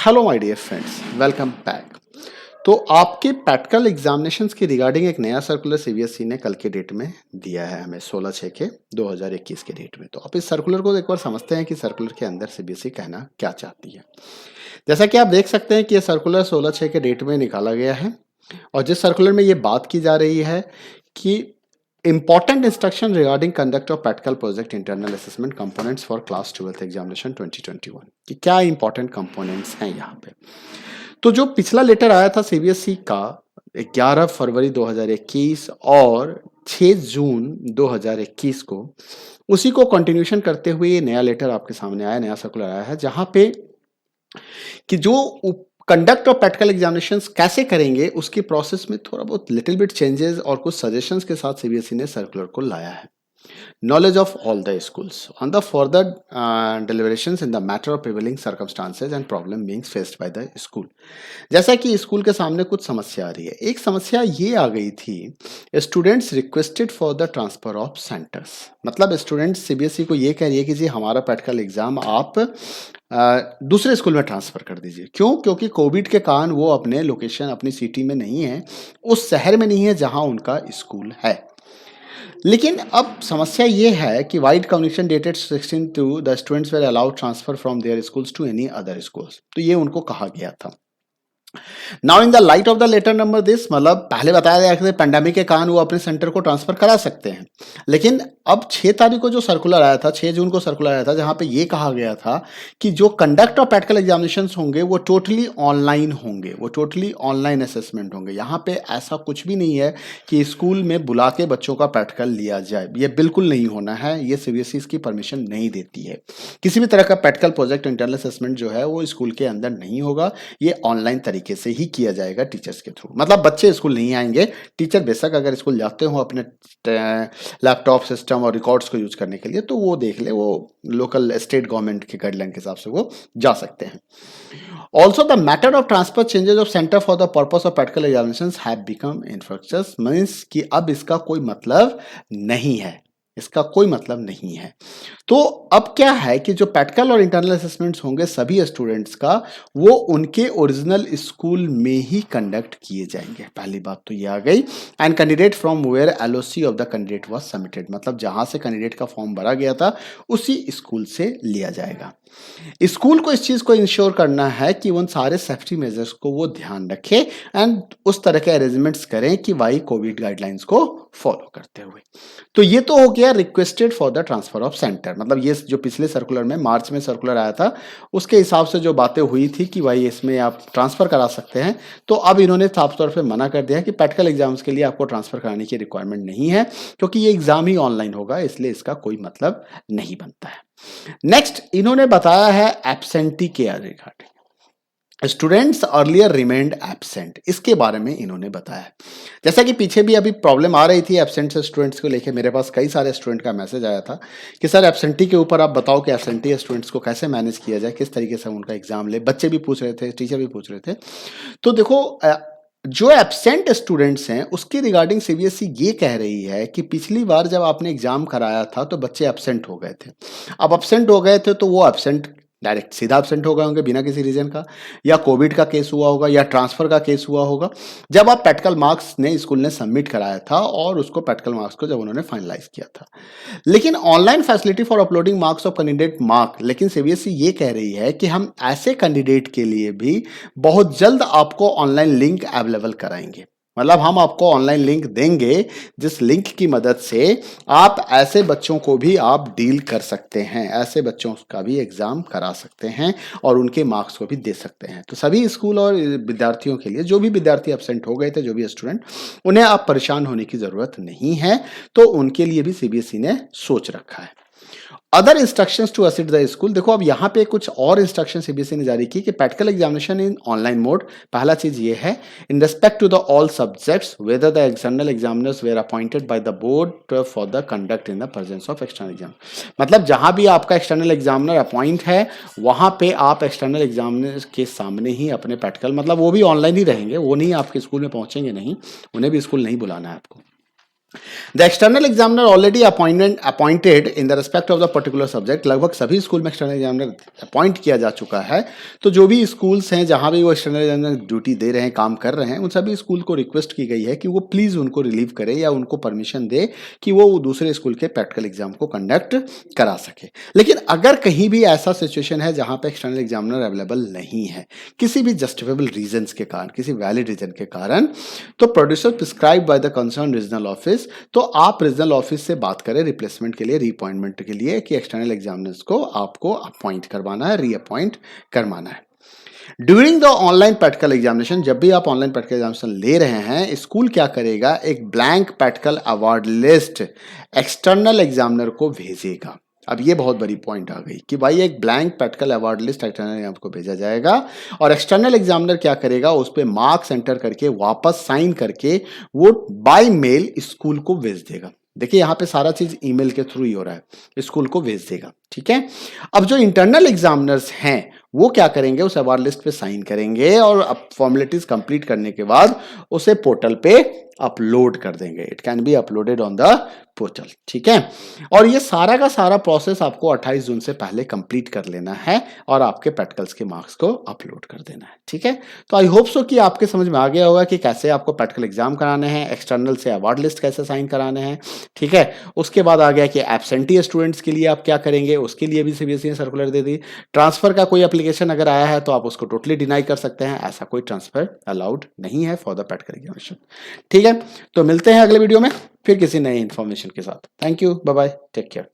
Hello my dear friends, welcome back. तो आपके practical examinations की रिगार्डिंग एक नया सर्कुलर सीबीएसई ने कल के डेट में दिया है हमें 16/6 के 2021 के डेट में। तो आप इस सर्कुलर को एक बार समझते हैं कि सर्कुलर के अंदर सीबीएसई कहना क्या चाहती है। जैसा कि आप देख सकते हैं कि ये सर्कुलर 16/6 के डेट में निकाला गया है और जिस सर्कुलर में ये बात की जा रही है कि important instruction regarding conduct of practical project internal assessment components for class 12th examination 2021 कि क्या इंपॉर्टेंट कंपोनेंट्स हैं यहाँ पे। तो जो पिछला लेटर आया था सीबीएसई का 11 फरवरी 2021 और 6 जून 2021 को, उसी को कंटिन्यूशन करते हुए ये नया लेटर आपके सामने आया, नया सर्कुलर आया है, जहाँ पे कि जो कंडक्ट ऑफ प्रैक्टिकल एग्जामिनेशंस कैसे करेंगे उसकी प्रोसेस में थोड़ा बहुत लिटिल बिट चेंजेस और कुछ सजेशंस के साथ सीबीएसई ने सर्कुलर को लाया है। Knowledge of all the schools on the further deliberations in the matter of prevailing circumstances and problem being faced by the school। जैसा कि स्कूल के सामने कुछ समस्या आ रही है। एक समस्या ये आ गई थी, students requested for the transfer of centres. मतलब स्टूडेंट्स सीबीएसई को ये कह रही है कि जी हमारा प्रैक्टिकल एग्जाम आप दूसरे स्कूल में ट्रांसफर कर दीजिए। क्यों? क्योंकि कोविड के कारण वो अपने लोकेशन, अपनी सिटी में नहीं है, उस शहर में नहीं है जहां उनका स्कूल है। लेकिन अब समस्या ये है कि vide communication dated 16 the students were allowed transfer from their schools to any other schools. तो ये उनको कहा गया था। Now in the light of the letter number this, मतलब पहले बताया गया कि पेंडेमिक के कारण वो अपने सेंटर को ट्रांसफर करा सकते हैं, लेकिन अब 6 तारीख को जो सर्कुलर आया था, 6 जून को सर्कुलर आया था, जहां पे ये कहा गया था कि जो कंडक्ट ऑफ प्रैक्टिकल एग्जामिनेशंस होंगे वो टोटली ऑनलाइन होंगे, वो टोटली ऑनलाइन असेसमेंट होंगे। यहाँ पे ऐसा कुछ भी नहीं है कि स्कूल में बुला के बच्चों का प्रैक्टिकल लिया जाए, ये बिल्कुल नहीं होना है। ये सीबीएसई इसकी परमिशन नहीं देती है। किसी भी तरह का प्रैक्टिकल प्रोजेक्ट, इंटरनल असेसमेंट जो है वो स्कूल के अंदर नहीं होगा, ये ऑनलाइन तरीके से ही किया जाएगा टीचर्स के थ्रू। मतलब बच्चे स्कूल नहीं आएंगे, टीचर बेशक अगर स्कूल जाते हो अपने लैपटॉप सिस्टम और रिकॉर्ड्स को यूज करने के लिए तो वो देख ले, वो लोकल स्टेट गवर्नमेंट के गाइडलाइन के हिसाब से वो जा सकते हैं। Also the matter of transfer changes of centre for the purpose of practical examinations have become infructuous, means कि अब इसका कोई मतलब नहीं है, इसका कोई मतलब नहीं है। तो अब क्या है कि जो प्रैक्टिकल और इंटरनल असेसमेंट्स होंगे सभी स्टूडेंट्स का, वो उनके ओरिजिनल स्कूल में ही कंडक्ट किए जाएंगे। पहली बात तो ये आ गई। And candidate from where LOC of the candidate was submitted, मतलब जहां से कैंडिडेट का फॉर्म भरा गया था उसी स्कूल से लिया जाएगा। स्कूल को इस चीज को इंश्योर करना है कि उन सारे सेफ्टी मेजर्स को वो ध्यान रखे एंड उस तरह के अरेंजमेंट्स करें कि भाई कोविड गाइडलाइंस को फॉलो करते हुए। तो ये तो हो गया requested for the transfer of centre. मतलब ये जो पिछले सर्कुलर में मार्च में सर्कुलर आया था उसके हिसाब से जो बातें हुई थी कि भाई इसमें आप ट्रांसफर करा सकते हैं, तो अब इन्होंने साफ तौर पे मना कर दिया कि प्रैक्टिकल एग्जाम्स के लिए आपको ट्रांसफर कराने की रिक्वायरमेंट नहीं है, क्योंकि ये एग्जाम ही ऑनलाइन होगा, इसलिए इसका कोई मतलब नहीं बनता है। नेक्स्ट इन्होंने बताया है एब्सेंटी के regarding, students earlier remained absent, इसके बारे में इन्होंने बताया। जैसा कि पीछे भी अभी प्रॉब्लम आ रही थी एब्सेंट से स्टूडेंट्स को लेके, मेरे पास कई सारे स्टूडेंट का मैसेज आया था कि सर एब्सेंटी के ऊपर आप बताओ कि एब्सेंटी स्टूडेंट्स को कैसे मैनेज किया जाए, किस तरीके से उनका एग्जाम ले। बच्चे भी पूछ रहे थे, टीचर भी पूछ रहे थे। तो देखो जो एब्सेंट स्टूडेंट्स हैं उसकी रिगार्डिंग सीबीएसई ये कह रही है कि पिछली बार जब आपने एग्जाम कराया था तो बच्चे एब्सेंट हो गए थे। अब एब्सेंट हो गए थे तो वो एब्सेंट डायरेक्ट सीधा एब्सेंट हो गए होंगे बिना किसी रीजन का, या कोविड का केस हुआ होगा या ट्रांसफर का केस हुआ होगा जब आप प्रैक्टिकल मार्क्स ने स्कूल ने सबमिट कराया था और उसको प्रैक्टिकल मार्क्स को जब उन्होंने फाइनलाइज किया था। लेकिन online facility for uploading marks of candidate mark, लेकिन सीबीएसई ये कह रही है कि हम ऐसे कैंडिडेट के लिए भी बहुत जल्द आपको ऑनलाइन लिंक अवेलेबल कराएंगे। मतलब हम आपको ऑनलाइन लिंक देंगे जिस लिंक की मदद से आप ऐसे बच्चों को भी आप डील कर सकते हैं, ऐसे बच्चों का भी एग्जाम करा सकते हैं और उनके मार्क्स को भी दे सकते हैं। तो सभी स्कूल और विद्यार्थियों के लिए, जो भी विद्यार्थी एब्सेंट हो गए थे, जो भी स्टूडेंट, उन्हें आप परेशान होने की जरूरत नहीं है। तो उनके लिए भी सीबीएसई ने सोच रखा है। Other instructions to assist the school, देखो अब यहाँ पे कुछ और इंस्ट्रक्शन सीबीएसई ने जारी की कि practical examination in online mode. पहला चीज ये है, in respect to the all subjects whether the external examiners were appointed by the board for the conduct in the presence of external exam. मतलब जहां भी आपका एक्सटर्नल एग्जामिनर अपॉइंट है वहां पे आप एक्सटर्नल एग्जामिनर के सामने ही अपने प्रैक्टिकल, मतलब वो भी ऑनलाइन ही रहेंगे, वो नहीं आपके स्कूल में पहुंचेंगे नहीं, उन्हें भी स्कूल नहीं बुलाना है आपको। The external examiner already appointed in the respect of the particular subject. लगभग सभी स्कूल में एक्सटर्नल एग्जामिनर अपॉइंट किया जा चुका है। तो जो भी स्कूल्स हैं जहां भी वो एक्सटर्नल एग्जामिनर ड्यूटी दे रहे हैं, काम कर रहे हैं, उन सभी स्कूल को रिक्वेस्ट की गई है कि वो प्लीज़ उनको रिलीव करे या उनको परमिशन दे कि वो दूसरे स्कूल के प्रैक्टिकल एग्जाम को कंडक्ट करा सके। लेकिन अगर कहीं भी ऐसा सिचुएशन है जहां पे एक्सटर्नल एग्जामिनर अवेलेबल नहीं है, किसी भी जस्टिफिकेबल रीजंस के कारण, किसी वैलिड रीजन के कारण, तो producer prescribe by the concern regional office, तो आप रीजनल ऑफिस से बात करें रिप्लेसमेंट के लिए, रीअपॉइंटमेंट के लिए, कि एक्सटर्नल एग्जामिनर्स को आपको अपॉइंट करवाना है, रीअपॉइंट करवाना है। During the online practical examination, जब भी आप ऑनलाइन प्रैक्टिकल एग्जामिनेशन ले रहे हैं, स्कूल क्या करेगा, एक blank practical award list external examiner को भेजेगा। अब ये बहुत बड़ी पॉइंट आ गई कि भाई एक blank practical award list external exam को भेजा जाएगा और एक्सटर्नल एग्जामिनर क्या करेगा, उस पर मार्क्स एंटर करके वापस साइन करके वो बाय मेल स्कूल को भेज देगा। देखिए यहाँ पे सारा चीज ईमेल के थ्रू ही हो रहा है, स्कूल को भेज देगा। ठीक है, अब जो इंटरनल एग्जामिनर्स हैं वो क्या करेंगे, उस अवार्ड लिस्ट पे साइन करेंगे और अब फॉर्मेलिटीज कंप्लीट करने के बाद उसे पोर्टल पे अपलोड कर देंगे। It can be uploaded on the portal. ठीक है, और ये सारा का सारा प्रोसेस आपको 28 जून से पहले कंप्लीट कर लेना है और आपके प्रैक्टिकल्स के मार्क्स को अपलोड कर देना है। ठीक है, तो आई होप सो कि आपके समझ में आ गया होगा कि कैसे आपको प्रैक्टिकल एग्जाम कराने हैं, एक्सटर्नल से अवार्ड लिस्ट कैसे साइन कराने हैं। ठीक है, उसके बाद आ गया कि एब्सेंटी स्टूडेंट्स के लिए आप क्या करेंगे, उसके लिए भी सीबीएसई ने सर्कुलर दे दी। ट्रांसफर का कोई एप्लीकेशन अगर आया है तो आप उसको टोटली डिनाई कर सकते हैं, ऐसा कोई ट्रांसफर अलाउड नहीं है फॉर द प्रैक्टिकल एग्जामिनेशन। ठीक है, तो मिलते हैं अगले वीडियो में फिर किसी नई इंफॉर्मेशन के साथ। Thank you, bye bye, take care.